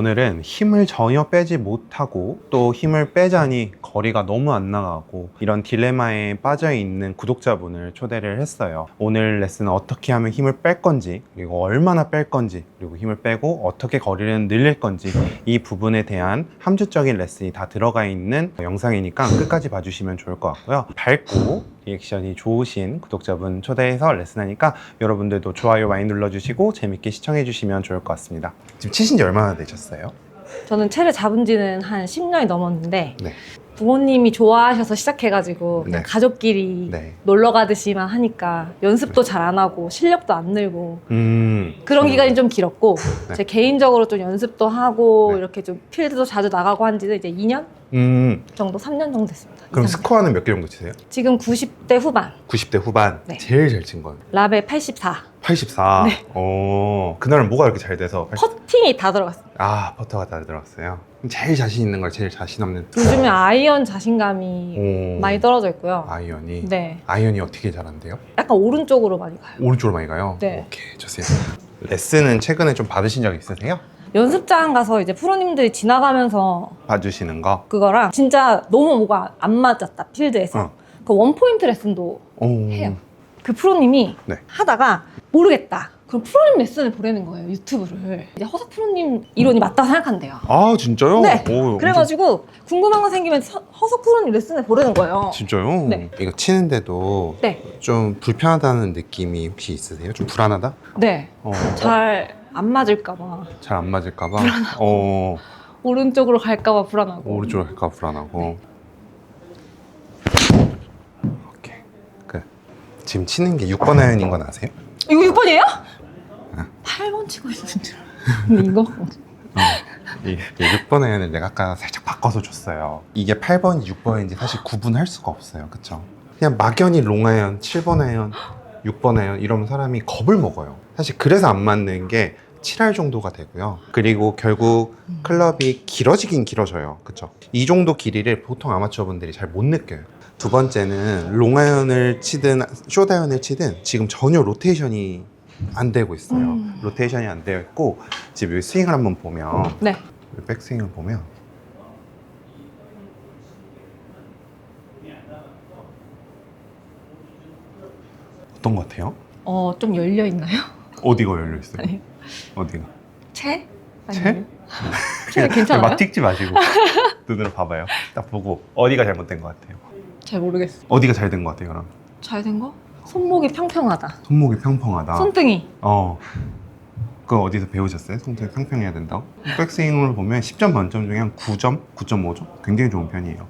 오늘은 힘을 전혀 빼지 못하고 또 힘을 빼자니 거리가 너무 안 나가고 이런 딜레마에 빠져 있는 구독자분을 초대를 했어요. 오늘 레슨은 어떻게 하면 힘을 뺄 건지, 그리고 얼마나 뺄 건지, 그리고 힘을 빼고 어떻게 거리를 늘릴 건지, 이 부분에 대한 함축적인 레슨이 다 들어가 있는 영상이니까 끝까지 봐주시면 좋을 것 같고요. 밝고 리액션이 좋으신 구독자분 초대해서 레슨하니까 여러분들도 좋아요 많이 눌러주시고 재밌게 시청해주시면 좋을 것 같습니다. 지금 치신 지 얼마나 되셨어요? 저는 채를 잡은 지는 한 10년이 넘었는데 네. 부모님이 좋아하셔서 시작해가지고 그냥 네. 가족끼리 네. 놀러 가듯이만 하니까 연습도 잘 안 하고 실력도 안 늘고 그런 기간이 좀 길었고 네. 제 개인적으로 좀 연습도 하고 네. 이렇게 좀 필드도 자주 나가고 한 지는 이제 2년 정도, 3년 정도 됐습니다. 그럼 2, 3년. 스코어는 몇 개 정도 치세요? 지금 90대 후반, 90대 후반. 네. 제일 잘 친 건? 라벨 84. 84. 네. 그날은 뭐가 이렇게 잘 돼서? 퍼팅이 다 들어갔어요. 아, 퍼터가 다 들어갔어요. 그럼 제일 자신 있는 걸 제일 자신 없는? 요즘에 아이언 자신감이 오. 많이 떨어져 있고요. 아이언이? 네, 아이언이 어떻게 잘한대요? 약간 오른쪽으로 많이 가요. 오른쪽으로 많이 가요? 네. 오케이, 좋습니다. 레슨은 최근에 좀 받으신 적 있으세요? 연습장 가서 이제 프로님들이 지나가면서 봐주시는 거? 그거랑 진짜 너무 뭐가 안 맞았다 필드에서 그 원포인트 레슨도 오. 해요. 그 프로님이 네. 하다가 모르겠다. 그럼 프로님 레슨을 보내는 거예요, 유튜브를. 이제 허석 프로님 이론이 맞다고 생각한대요. 아, 진짜요? 네. 오, 그래가지고 궁금한 거 생기면 허석 프로님 레슨을 보내는 거예요. 진짜요? 네. 이거 치는데도 네, 좀 불편하다는 느낌이 혹시 있으세요? 좀 불안하다? 네. 어, 잘 안 맞을까봐, 잘 안 맞을까봐? 오른쪽으로 갈까봐 불안하고. 오른쪽으로 할까 불안하고. 오케이. 지금 치는 게 6번 아이언인 건 아세요? 이거 6번이에요? 응. 8번 치고 있는 줄. 근데 이거 이게 6번 아이언을 내가 아까 살짝 바꿔서 줬어요. 이게 8번이 6번인지 사실 구분할 수가 없어요. 그쵸? 그냥 막연히 롱 아이언, 7번 아이언, 6번 아이언 이러면 사람이 겁을 먹어요. 사실 그래서 안 맞는 게 7할 정도가 되고요. 그리고 결국 클럽이 길어지긴 길어져요. 그쵸? 이 정도 길이를 보통 아마추어 분들이 잘 못 느껴요. 두 번째는 롱아이언을 치든 숏아이언을 치든 지금 전혀 로테이션이 안 되고 있어요. 로테이션이 안 되어 있고 지금 여기 스윙을 한번 보면 네. 백스윙을 보면 어떤 것 같아요? 좀 열려 있나요? 어디가 열려 있어요? 아니요. 어디가? 채? 채? 아니면? 채 괜찮아요? 막 찍지 마시고 눈으로 봐봐요. 딱 보고 어디가 잘못된 것 같아요? 잘 모르겠어. 어디가 잘 된 것 같아요, 그럼? 잘 된 거? 손목이 평평하다. 손목이 평평하다. 손등이. 그거 어디서 배우셨어요? 손등이 평평해야 된다고? 백스윙을 보면 10점 만점 중에 한 9점, 9.5점? 굉장히 좋은 편이에요.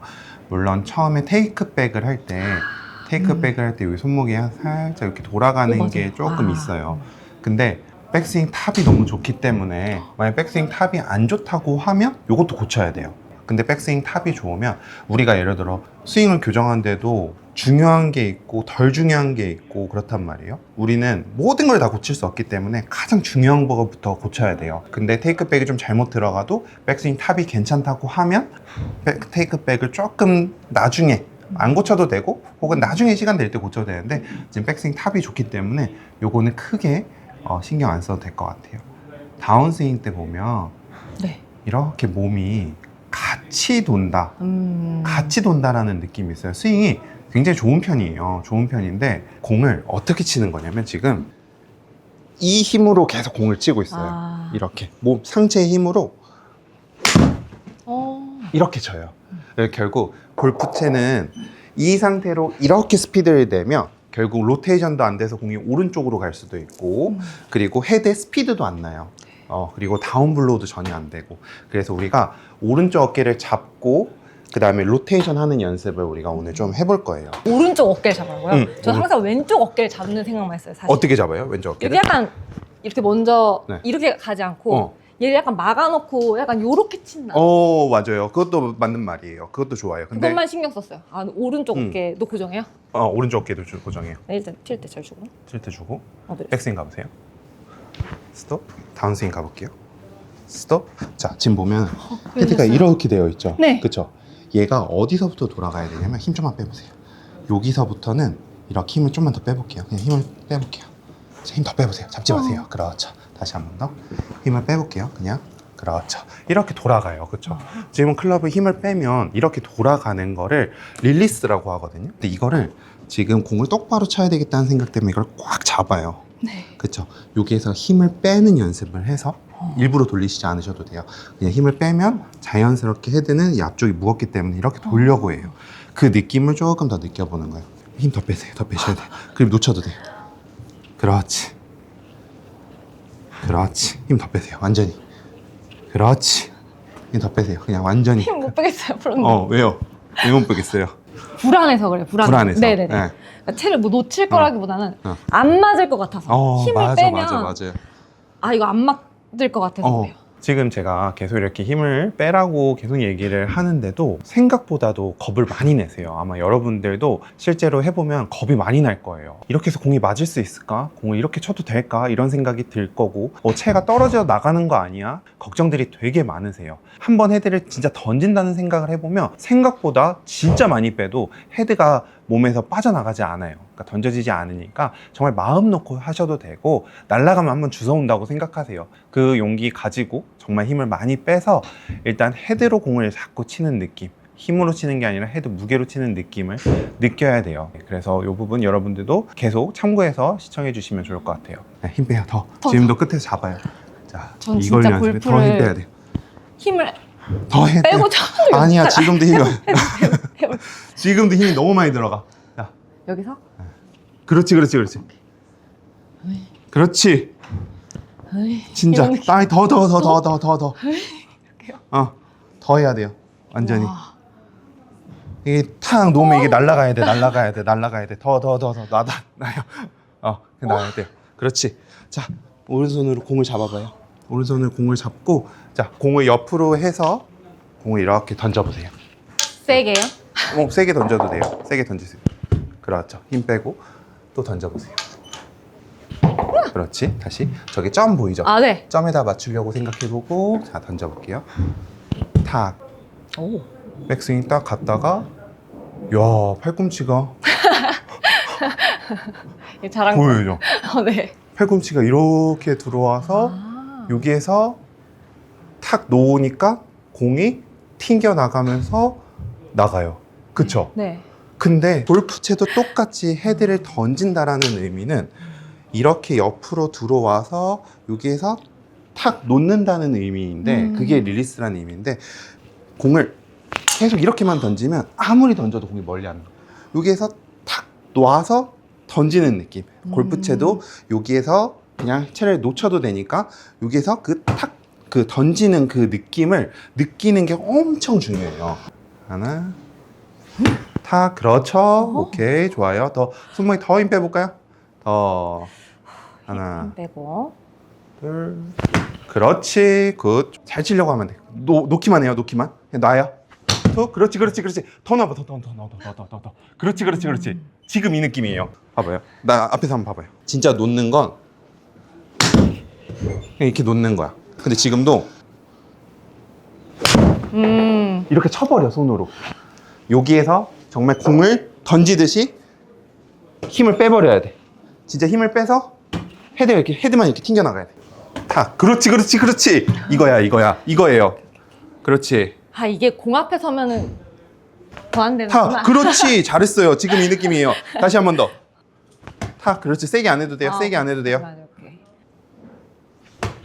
물론 처음에 테이크백을 할 때 여기 손목이 살짝 이렇게 돌아가는 맞아요. 게 조금 있어요. 근데 백스윙 탑이 너무 좋기 때문에 만약 백스윙 탑이 안 좋다고 하면 이것도 고쳐야 돼요. 근데 백스윙 탑이 좋으면 우리가 예를 들어 스윙을 교정하는데도 중요한 게 있고 덜 중요한 게 있고 그렇단 말이에요. 우리는 모든 걸 다 고칠 수 없기 때문에 가장 중요한 거부터 고쳐야 돼요. 근데 테이크백이 좀 잘못 들어가도 백스윙 탑이 괜찮다고 하면 테이크백을 조금 나중에 안 고쳐도 되고 혹은 나중에 시간 될 때 고쳐도 되는데 지금 백스윙 탑이 좋기 때문에 요거는 크게 신경 안 써도 될 것 같아요. 다운스윙 때 보면 네. 이렇게 몸이 같이 돈다. 같이 돈다라는 느낌이 있어요. 스윙이 굉장히 좋은 편이에요. 좋은 편인데 공을 어떻게 치는 거냐면 지금 이 힘으로 계속 공을 치고 있어요. 이렇게 몸 상체의 힘으로 이렇게 쳐요. 결국 골프채는 이 상태로 이렇게 스피드를 내면 결국 로테이션도 안 돼서 공이 오른쪽으로 갈 수도 있고 그리고 헤드의 스피드도 안 나요. 그리고 다운블로우도 전혀 안 되고 그래서 우리가 오른쪽 어깨를 잡고 그 다음에 로테이션 하는 연습을 우리가 오늘 좀 해볼 거예요. 오른쪽 어깨를 잡아요? 저 오른- 항상 왼쪽 어깨를 잡는 생각만 했어요, 사실. 어떻게 잡아요? 왼쪽 어깨를? 이렇게 약간 이렇게 먼저 네. 이렇게 가지 않고 얘를 약간 막아놓고 약간 요렇게 친다. 맞아요. 그것도 맞는 말이에요. 그것도 좋아요. 근데 그것만 신경 썼어요. 오른쪽 어깨도 고정해요? 오른쪽 어깨도 고정해요. 네, 일단 튈 때 잘 주고. 틸트 주고 네. 백스윙 가보세요. 스톱. 다운스윙 가볼게요. 스톱. 자, 지금 보면 헤드가 열렸어요. 이렇게 되어 있죠? 네. 그쵸? 얘가 어디서부터 돌아가야 되냐면 힘 좀만 빼보세요. 여기서부터는 이렇게 힘을 좀만 더 빼볼게요. 그냥 힘을 빼볼게요. 힘 더 빼보세요. 잡지 마세요. 그렇죠. 다시 한 번 더 힘을 빼볼게요. 그냥 그렇죠. 이렇게 돌아가요. 그렇죠. 지금 클럽의 힘을 빼면 이렇게 돌아가는 거를 릴리스라고 하거든요. 근데 이거를 지금 공을 똑바로 쳐야 되겠다는 생각 때문에 이걸 꽉 잡아요. 네. 그렇죠. 여기에서 힘을 빼는 연습을 해서 일부러 돌리시지 않으셔도 돼요. 그냥 힘을 빼면 자연스럽게 헤드는 이 앞쪽이 무겁기 때문에 이렇게 돌려고 해요. 그 느낌을 조금 더 느껴보는 거예요. 힘 더 빼세요. 더 빼셔야 돼요. 그럼 놓쳐도 돼요. 그렇지. 그렇지. 힘 더 빼세요. 완전히. 그렇지. 힘 더 빼세요. 그냥 완전히. 힘 못 빼겠어요, 프로님. 왜요? 왜 못 빼겠어요? 불안해서 그래요, 불안해서. 네네네. 네. 그러니까 채를 뭐 놓칠 거라기보다는 어. 안 맞을 것 같아서. 힘을 맞아, 빼면 맞아요. 아, 이거 안 맞을 것 같아서 그래요. 지금 제가 계속 이렇게 힘을 빼라고 계속 얘기를 하는데도 생각보다도 겁을 많이 내세요. 아마 여러분들도 실제로 해보면 겁이 많이 날 거예요. 이렇게 해서 공이 맞을 수 있을까? 공을 이렇게 쳐도 될까? 이런 생각이 들 거고 채가 떨어져 나가는 거 아니야? 걱정들이 되게 많으세요. 한번 헤드를 진짜 던진다는 생각을 해보면 생각보다 진짜 많이 빼도 헤드가 몸에서 빠져나가지 않아요. 그러니까 던져지지 않으니까 정말 마음 놓고 하셔도 되고 날아가면 한번 주워온다고 생각하세요. 그 용기 가지고 정말 힘을 많이 빼서 일단 헤드로 공을 자꾸 치는 느낌, 힘으로 치는 게 아니라 헤드 무게로 치는 느낌을 느껴야 돼요. 그래서 이 부분 여러분들도 계속 참고해서 시청해 주시면 좋을 것 같아요. 네, 힘 빼요. 더. 지금도 끝에서 잡아요. 자, 전 이걸 진짜 연습해. 더 힘 빼야 돼요. 힘을 더 해. 빼고 쳐도 아니야, 지금도 힘이 해볼- 지금도 힘이 너무 많이 들어가. 자, 여기서? 그렇지. 그렇지. 진짜. 이런 느낌. 아니 더. 더 해야 돼요. 완전히. 와. 이게 탁 놓으면 이게 날아가야 돼. 더 나요. 나야 돼요. 그렇지. 자, 오른손으로 공을 잡아봐요. 오른손으로 공을 잡고, 자, 공을 옆으로 해서 공을 이렇게 던져보세요. 세게요? 세게 던져도 돼요. 세게 던지세요. 그렇죠. 힘 빼고 또 던져보세요. 그렇지. 다시. 저기 점 보이죠? 아, 네. 점에다 맞추려고 생각해보고, 자, 던져볼게요. 탁. 오. 백스윙 딱 갔다가, 야, 팔꿈치가 이거 잘한 보여요. 거. 네. 팔꿈치가 이렇게 들어와서 여기에서 탁 놓으니까 공이 튕겨 나가면서 나가요. 그쵸? 네. 근데 골프채도 똑같이 헤드를 던진다라는 의미는 이렇게 옆으로 들어와서 여기에서 탁 놓는다는 의미인데 그게 릴리스라는 의미인데 공을 계속 이렇게만 던지면 아무리 던져도 공이 멀리 안 가. 여기에서 탁 놔서 던지는 느낌. 골프채도 여기에서 그냥 채를 놓쳐도 되니까 여기에서 그 던지는 그 느낌을 느끼는 게 엄청 중요해요. 하나, 탁, 그렇죠. 오케이, 좋아요. 더 손목에 더 힘 빼볼까요? 더. 하나, 힘 빼고. 둘. 그렇지. 굿. 잘 치려고 하면 돼. 놓기만 해요. 놓기만. 그냥 놔요. 더. 그렇지. 더 넣어봐. 더. 그렇지. 지금 이 느낌이에요. 봐봐요. 나 앞에서 한번 봐봐요. 진짜 놓는 건 그냥 이렇게 놓는 거야. 근데 지금도 이렇게 쳐버려, 손으로. 여기에서 정말 공을 던지듯이 힘을 빼버려야 돼. 진짜 힘을 빼서 헤드만 이렇게 튕겨나가야 돼. 탁. 그렇지. 이거예요. 그렇지. 아, 이게 공 앞에 서면은 더 안 탁. 되는구나. 그렇지. 잘했어요. 지금 이 느낌이에요. 다시 한 번 더. 탁. 그렇지. 세게 안 해도 돼요. 세게 안 해도 돼요. 오케이.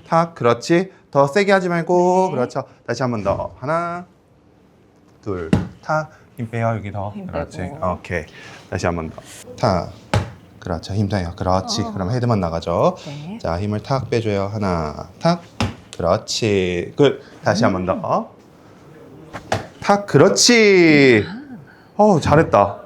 탁. 그렇지. 더 세게 하지 말고. 그렇죠. 다시 한 번 더. 하나, 둘, 탁. 힘 빼요. 여기 더. 힘 그렇지. 빼고. 오케이. 다시 한 번 더. 탁. 그렇죠. 힘 빼요. 그렇지. 그럼 헤드만 나가죠. 네. 자, 힘을 탁 빼줘요. 하나, 탁. 그렇지. 끝. 다시 한 번 더. 탁. 그렇지. 잘했다.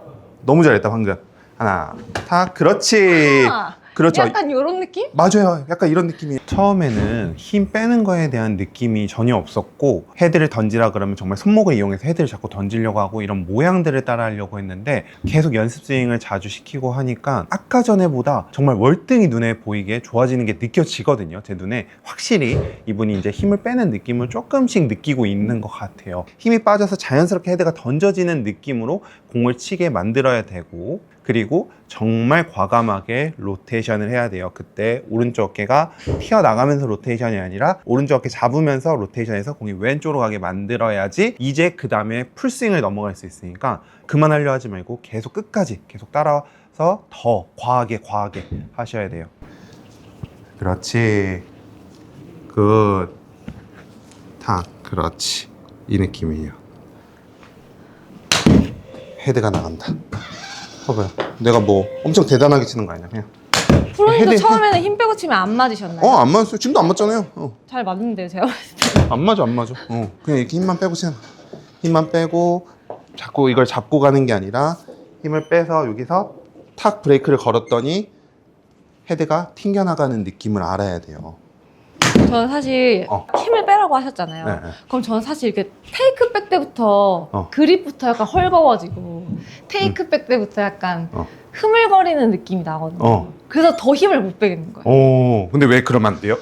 너무 잘했다, 방금. 하나, 탁. 그렇지. 그렇죠. 약간 이런 느낌? 맞아요. 약간 이런 느낌이에요. 처음에는 힘 빼는 거에 대한 느낌이 전혀 없었고 헤드를 던지라 그러면 정말 손목을 이용해서 헤드를 자꾸 던지려고 하고 이런 모양들을 따라 하려고 했는데 계속 연습 스윙을 자주 시키고 하니까 아까 전에보다 정말 월등히 눈에 보이게 좋아지는 게 느껴지거든요. 제 눈에 확실히 이분이 이제 힘을 빼는 느낌을 조금씩 느끼고 있는 것 같아요. 힘이 빠져서 자연스럽게 헤드가 던져지는 느낌으로 공을 치게 만들어야 되고 그리고 정말 과감하게 로테이션을 해야 돼요. 그때 오른쪽 어깨가 튀어나가면서 로테이션이 아니라 오른쪽 어깨 잡으면서 로테이션해서 공이 왼쪽으로 가게 만들어야지 이제 그 다음에 풀스윙을 넘어갈 수 있으니까 그만하려 하지 말고 계속 끝까지 계속 따라서 더 과하게 하셔야 돼요. 그렇지. 굿. 탁. 그렇지. 이 느낌이에요. 헤드가 나간다. 봐봐요. 내가 뭐 엄청 대단하게 치는 거 아니야. 그냥. 프로님도 헤드- 처음에는 힘 빼고 치면 안 맞으셨나요? 안 맞았어요. 지금도 안 맞잖아요. 잘 맞는데요, 제가 봤을 때. 안 맞아. 그냥 이렇게 힘만 빼고 치잖아. 힘만 빼고 자꾸 이걸 잡고 가는 게 아니라 힘을 빼서 여기서 탁 브레이크를 걸었더니 헤드가 튕겨나가는 느낌을 알아야 돼요. 저는 사실 힘을 빼라고 하셨잖아요. 네. 그럼 저는 사실 이렇게 테이크백 때부터 그립부터 약간 헐거워지고 테이크백 때부터 약간 흐물거리는 느낌이 나거든요. 그래서 더 힘을 못 빼겠는 거예요. 근데 왜 그러면 안 돼요?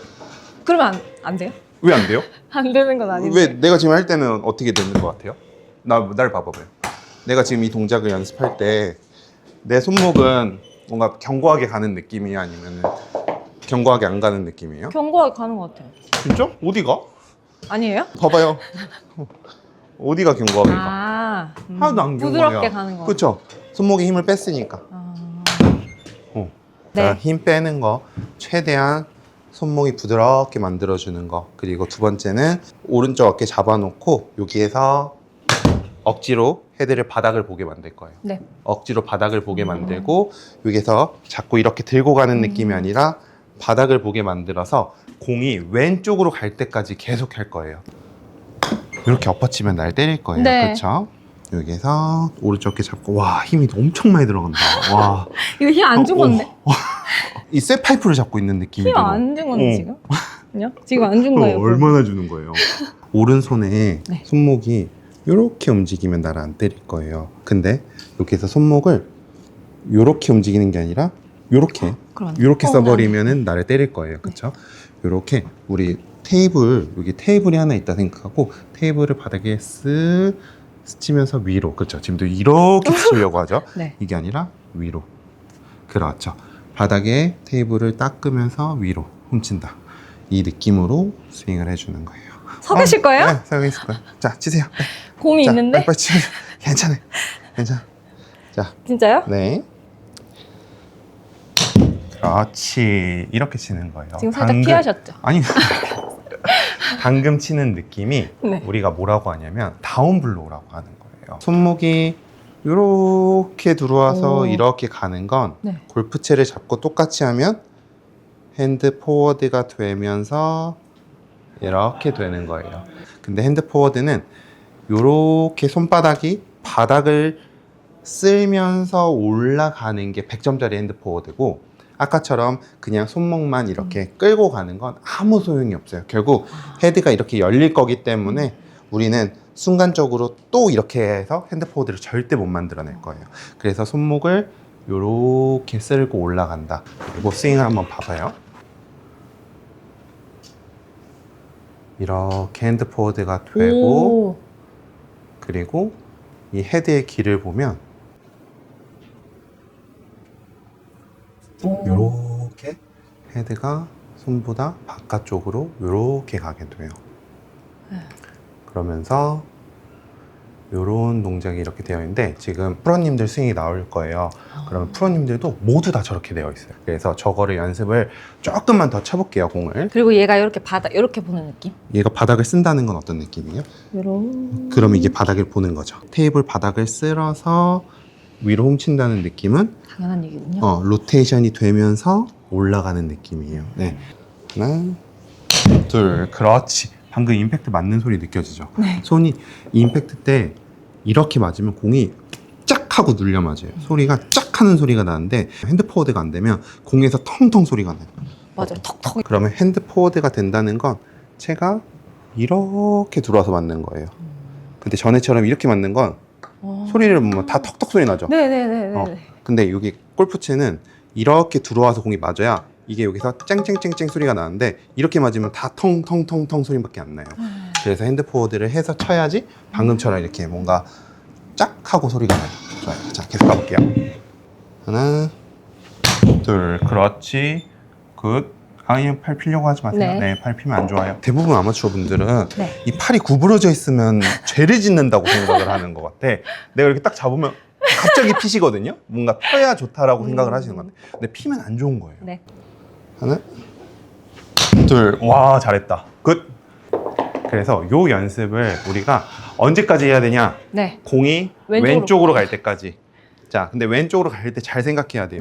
그러면 안 돼요? 왜 안 돼요? 안 되는 건 아닌데. 왜 내가 지금 할 때는 어떻게 되는 것 같아요? 날 봐봐봐요. 내가 지금 이 동작을 연습할 때 내 손목은 뭔가 견고하게 가는 느낌이야? 아니면 견고하게 안 가는 느낌이에요? 견고하게 가는 것 같아요. 진짜? 어디가? 아니에요? 봐봐요. 어디가 견고하게 가? 하나도 안 견고해요. 부드럽게 가는 거. 그렇죠? 손목에 힘을 뺐으니까. 네. 자, 힘 빼는 거 최대한 손목이 부드럽게 만들어주는 거. 그리고 두 번째는 오른쪽 어깨 잡아놓고 여기에서 억지로 헤드를 바닥을 보게 만들 거예요. 네. 억지로 바닥을 보게 만들고 여기서 자꾸 이렇게 들고 가는 느낌이 아니라 바닥을 보게 만들어서 공이 왼쪽으로 갈 때까지 계속 할 거예요. 이렇게 엎어치면 날 때릴 거예요. 네. 그렇죠? 여기서 오른쪽 어깨 잡고 와 힘이 엄청 많이 들어간다. 와. 이거 힘 안 준 건데? 이 쇠파이프를 잡고 있는 느낌이 힘 들어. 안 준 건데 지금? 아니요? 지금 안 준 거예요. 얼마나 주는 거예요? 오른손에 네. 손목이 이렇게 움직이면 나를 안 때릴 거예요. 근데 여기서 손목을 이렇게 움직이는 게 아니라 이렇게 그러네. 이렇게 써버리면은 나를 때릴 거예요. 그렇죠? 이렇게 우리 테이블 여기 테이블이 하나 있다 생각하고 테이블을 바닥에 쓱 스치면서 위로. 그렇죠? 지금도 이렇게 치려고 하죠. 네. 이게 아니라 위로. 그렇죠. 바닥에 테이블을 닦으면서 위로 훔친다. 이 느낌으로 스윙을 해주는 거예요. 서 계실 거예요? 네, 서 계실 거예요. 자, 치세요. 네. 공이 자, 있는데? 빨리 치세요. 괜찮아요. 괜찮아. 자, 진짜요? 네. 그렇지. 이렇게 치는 거예요. 지금 살짝 피하셨죠? 아니, 방금 치는 느낌이 네. 우리가 뭐라고 하냐면 다운블로우라고 하는 거예요. 손목이 이렇게 들어와서 오. 이렇게 가는 건 네. 골프채를 잡고 똑같이 하면 핸드 포워드가 되면서 이렇게 되는 거예요. 근데 핸드 포워드는 이렇게 손바닥이 바닥을 쓸면서 올라가는 게 100점짜리 핸드 포워드고 아까처럼 그냥 손목만 이렇게 끌고 가는 건 아무 소용이 없어요. 결국 헤드가 이렇게 열릴 거기 때문에 우리는 순간적으로 또 이렇게 해서 핸드 포워드를 절대 못 만들어낼 거예요. 그래서 손목을 이렇게 쓸고 올라간다. 그리고 스윙을 한번 봐봐요. 이렇게 핸드 포워드가 되고 오. 그리고 이 헤드의 길을 보면 이렇게 헤드가 손보다 바깥쪽으로 이렇게 가게 돼요. 그러면서 이런 동작이 이렇게 되어 있는데 지금 프로님들 스윙이 나올 거예요. 그러면 프로님들도 모두 다 저렇게 되어 있어요. 그래서 저거를 연습을 조금만 더 쳐볼게요, 공을. 그리고 얘가 이렇게 바닥 이렇게 보는 느낌? 얘가 바닥을 쓴다는 건 어떤 느낌이에요? 요런. 그러면 이게 바닥을 보는 거죠. 테이블 바닥을 쓸어서 위로 훔친다는 느낌은 당연한 얘기군요. 로테이션이 되면서 올라가는 느낌이에요. 네. 하나, 둘, 그렇지. 방금 임팩트 맞는 소리 느껴지죠? 네. 손이 이 임팩트 때 이렇게 맞으면 공이 짝 하고 눌려 맞아요. 소리가 짝 하는 소리가 나는데 핸드 포워드가 안 되면 공에서 텅텅 소리가 나요. 맞아요. 턱턱. 그러면 핸드 포워드가 된다는 건 채가 이렇게 들어와서 맞는 거예요. 근데 전에처럼 이렇게 맞는 건 소리를 보면 다 턱턱 소리 나죠? 네네네네. 근데 여기 골프채는 이렇게 들어와서 공이 맞아야 이게 여기서 쨍쨍쨍쨍 소리가 나는데 이렇게 맞으면 다 텅텅텅텅 소리밖에 안 나요. 그래서 핸드 포워드를 해서 쳐야지 방금처럼 이렇게 뭔가 짝 하고 소리가 나요. 좋아요. 자, 계속 가볼게요. 하나, 둘, 그렇지. 굿. 아예 팔 피려고 하지 마세요. 네. 네, 팔 피면 안 좋아요. 대부분 아마추어 분들은 네. 이 팔이 구부러져 있으면 죄를 짓는다고 생각을 하는 것 같아. 내가 이렇게 딱 잡으면 갑자기 피시거든요. 뭔가 펴야 좋다라고 생각을 하시는 것 같아. 근데 피면 안 좋은 거예요. 네. 하나, 둘, 와 잘했다. 굿. 그래서 요 연습을 우리가 언제까지 해야 되냐? 네. 공이 왼쪽으로. 왼쪽으로 갈 때까지. 자, 근데 왼쪽으로 갈 때 잘 생각해야 돼요.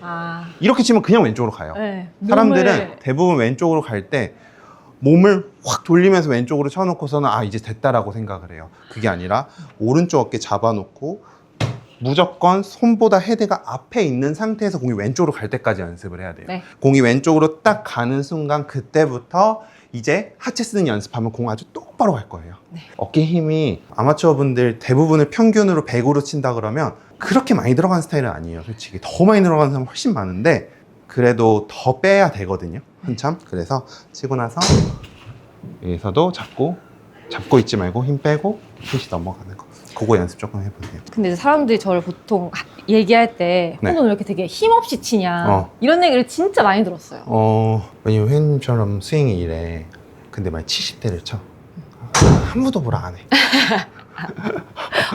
아. 이렇게 치면 그냥 왼쪽으로 가요. 네. 사람들은 대부분 왼쪽으로 갈 때 몸을 확 돌리면서 왼쪽으로 쳐놓고서는 아 이제 됐다라고 생각을 해요. 그게 아니라 오른쪽 어깨 잡아놓고 무조건 손보다 헤드가 앞에 있는 상태에서 공이 왼쪽으로 갈 때까지 연습을 해야 돼요. 네. 공이 왼쪽으로 딱 가는 순간 그때부터 이제 하체 쓰는 연습하면 공 아주 똑바로 갈 거예요. 네. 어깨 힘이 아마추어 분들 대부분을 평균으로 100으로 친다 그러면 그렇게 많이 들어가는 스타일은 아니에요. 솔직히 더 많이 들어가는 사람 훨씬 많은데 그래도 더 빼야 되거든요. 한참. 그래서 치고 나서 여기서도 잡고 있지 말고 힘 빼고 핏이 넘어가는 거. 그거 연습 조금 해보세요. 근데 이제 사람들이 저를 보통 얘기할 때 네. 너 왜 이렇게 되게 힘없이 치냐 어. 이런 얘기를 진짜 많이 들었어요. 왜냐면 회원님처럼 스윙이 이래. 근데 만약 70대를 쳐. 아무도 뭐라 안 해.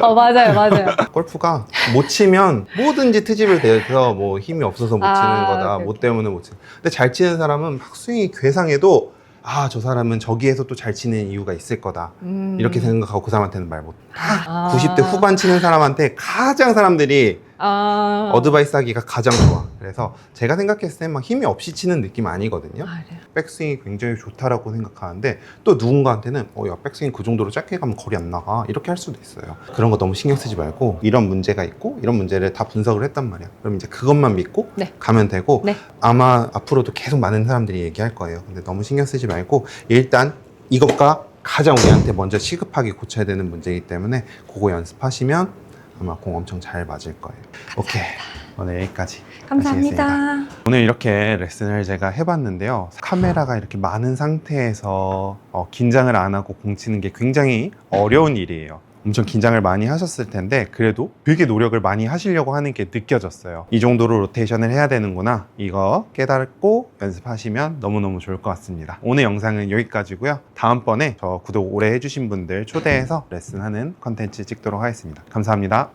맞아요. 골프가 못 치면 뭐든지 트집을 대서 뭐 힘이 없어서 못 치는 거다. 오케이, 뭐 때문에 못 치는. 근데 잘 치는 사람은 막 스윙이 괴상해도 아, 저 사람은 저기에서 또 잘 치는 이유가 있을 거다. 이렇게 생각하고 그 사람한테는 말 못. 90대 후반 치는 사람한테 가장 사람들이 어드바이스 하기가 가장 좋아. 그래서 제가 생각했을 때 막 힘이 없이 치는 느낌 아니거든요. 그래요? 백스윙이 굉장히 좋다라고 생각하는데 또 누군가한테는 야 백스윙 그 정도로 짧게 가면 거리 안 나가 이렇게 할 수도 있어요. 그런 거 너무 신경 쓰지 말고 이런 문제가 있고 이런 문제를 다 분석을 했단 말이야. 그럼 이제 그것만 믿고 네. 가면 되고 네. 아마 앞으로도 계속 많은 사람들이 얘기할 거예요. 근데 너무 신경 쓰지 말고 일단 이것과 가장 우리한테 먼저 시급하게 고쳐야 되는 문제이기 때문에 그거 연습하시면 아마 공 엄청 잘 맞을 거예요. 오케이. 오늘 여기까지. 감사합니다. 하시겠습니다. 오늘 이렇게 레슨을 제가 해봤는데요. 카메라가 이렇게 많은 상태에서 긴장을 안 하고 공 치는 게 굉장히 어려운 일이에요. 엄청 긴장을 많이 하셨을 텐데 그래도 되게 노력을 많이 하시려고 하는 게 느껴졌어요. 이 정도로 로테이션을 해야 되는구나. 이거 깨닫고 연습하시면 너무너무 좋을 것 같습니다. 오늘 영상은 여기까지고요. 다음번에 저 구독 오래 해주신 분들 초대해서 레슨하는 컨텐츠 찍도록 하겠습니다. 감사합니다.